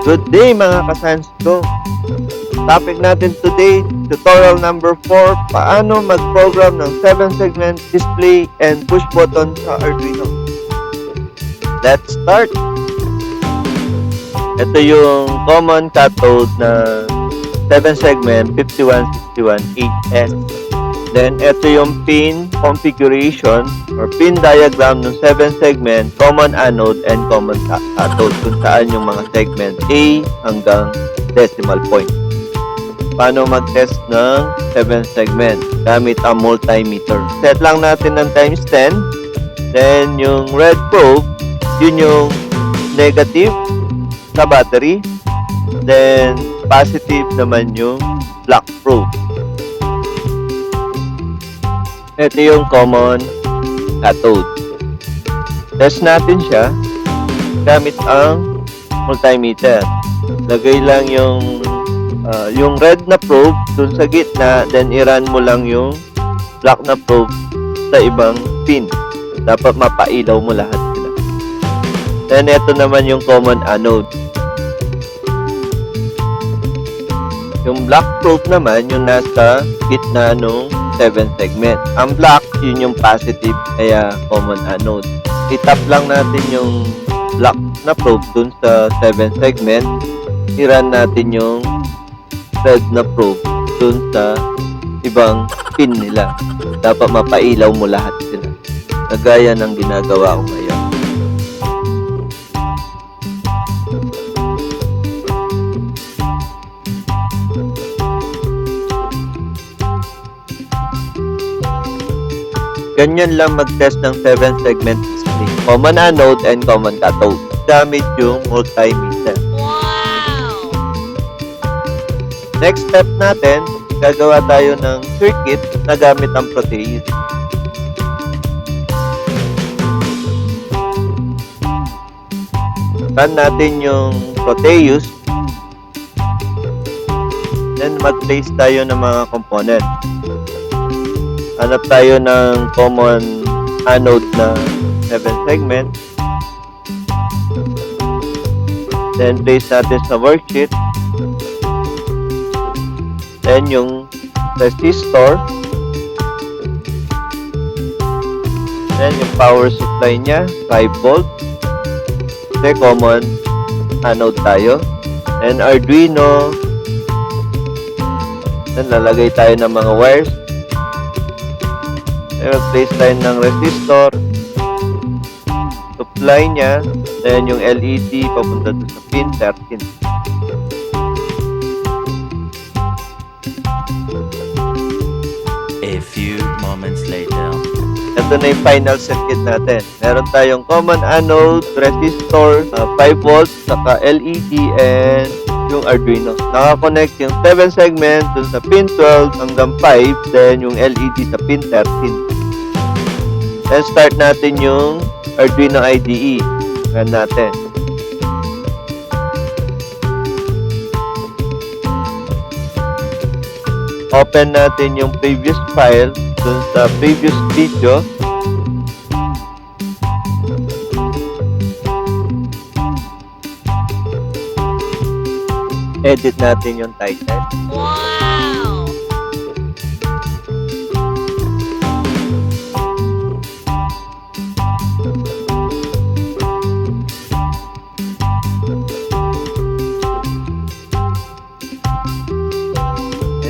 Good day mga ka-SanCeGO! Topic natin today, tutorial number 4, paano mag-program ng 7-segment display and push button sa Arduino. Let's start! Ito yung common cathode na 7-segment 5161HS. Then, ito yung pin configuration or pin diagram ng 7-segment, common anode and common cathode kung saan yung mga segment A hanggang decimal point. Paano mag-test ng 7-segment? Gamit ang multimeter. Set lang natin ng times 10. Then, yung red probe, yun yung negative sa battery. Then, positive naman yung black probe. Ito yung common cathode. Test natin siya gamit ang multimeter. Lagay lang yung red na probe dun sa gitna, then i-run mo lang yung black na probe sa ibang pin. Dapat mapailaw mo lahat sila. Then ito naman yung common anode. Yung black probe naman yung nasa gitna nung 7-segment. Ang black, yun yung positive, kaya common anode. I-tap lang natin yung black na probe dun sa 7-segment. I-run natin yung red na probe dun sa ibang pin nila. Dapat mapailaw mo lahat sila. Kagaya ng ginagawa ko ngayon. Ganyan lang mag-test ng 7-segment display. Common anode and common cathode. Gamit yung multimeter. Wow! Next step natin, gagawa tayo ng circuit na gamit ang proteus. Run natin yung proteus. Then mag-place tayo ng mga component. Hanap tayo ng common anode na 7-segment. Then, place natin sa worksheet. Then, yung resistor. Then, yung power supply niya, 5 volt. Kasi common anode tayo. And Arduino. Then, lalagay tayo ng mga wires. Place tayo ng resistor, supply niya, then yung LED papunta doon sa pin 13. A few moments later. Ito na yung final circuit natin. Meron tayong common anode, resistor, 5 volts, saka LED, and yung Arduino. Nakakonect yung 7-segment dun sa pin 12 hanggang 5, then yung LED sa pin 13. Then start natin yung Arduino IDE. Run natin. Open natin yung previous file dun sa previous video. Edit natin yung title. Wow!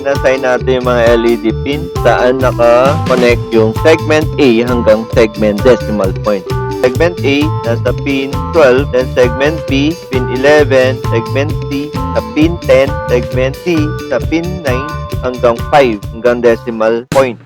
Assign natin yung mga LED pin saan naka-connect yung segment A hanggang segment decimal point. Segment A nasa pin 12, then segment B, pin 11, segment C sa pin 10, segment C sa pin 9 hanggang 5 hanggang decimal point.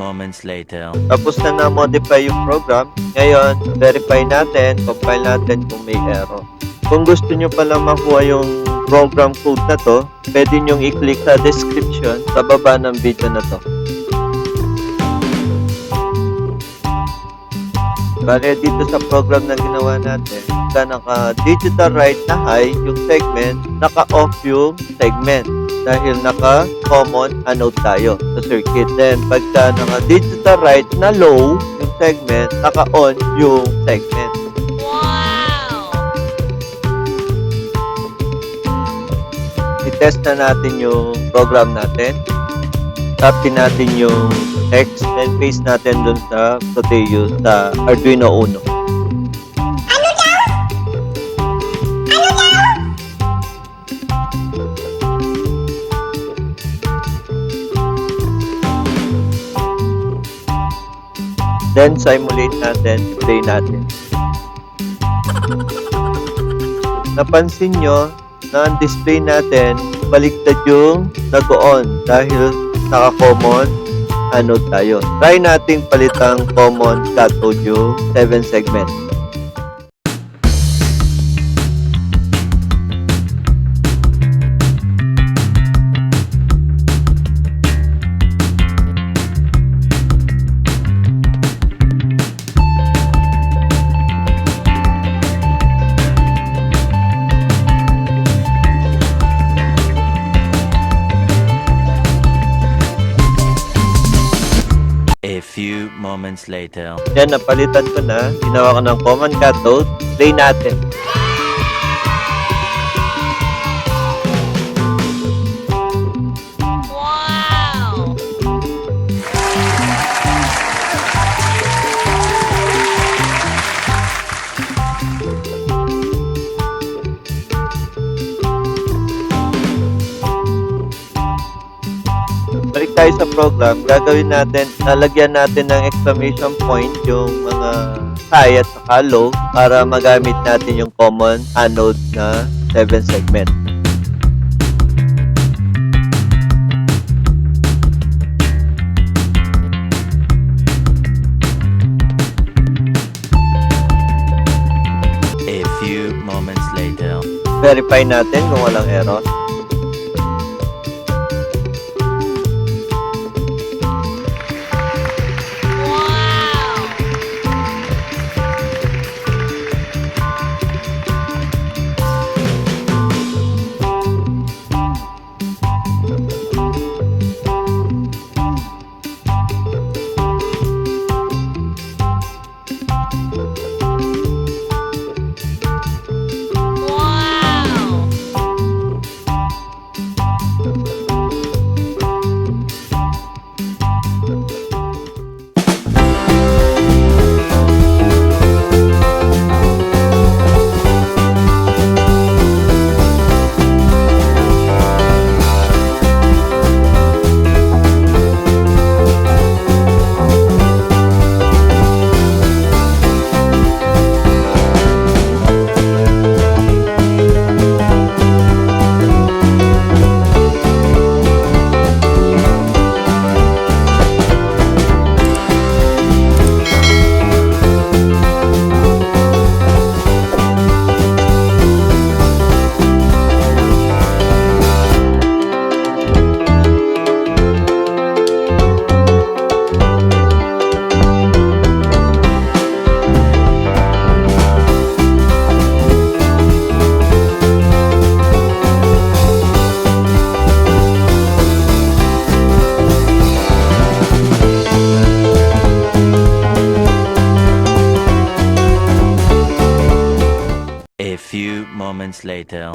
moments later. Tapos na na-modify yung program. Ngayon, verify natin, compile natin kung may error. Kung gusto nyo pala makuha yung program code na to, pwede nyo i-click sa description sa baba ng video na to. Bale, dito sa program na ginawa natin, naka-digital write na high yung segment, naka-off yung segment dahil naka-common anode tayo sa circuit. Then, pagka naka-digital write na low yung segment, naka-on yung segment. Wow! I-test na natin yung program natin. Copy natin yung text and paste natin dun sa Proteo sa Arduino Uno. Then, simulate natin, play natin. Napansin nyo na ang display natin, baliktad yung nag-on dahil naka-common anode tayo. Try nating palitang common cathode yung 7 segment. A few moments later. Yan, napalitan ko na. Ginawa ko ng common cathode. Play natin. Wow! Balik tayo sa program. Gagawin natin, lalagyan natin ng exclamation point yung mga high at saka low para magamit natin yung common anode na 7 segment. A few moments later. Verify natin kung walang error. Wow! Wow! A few moments later.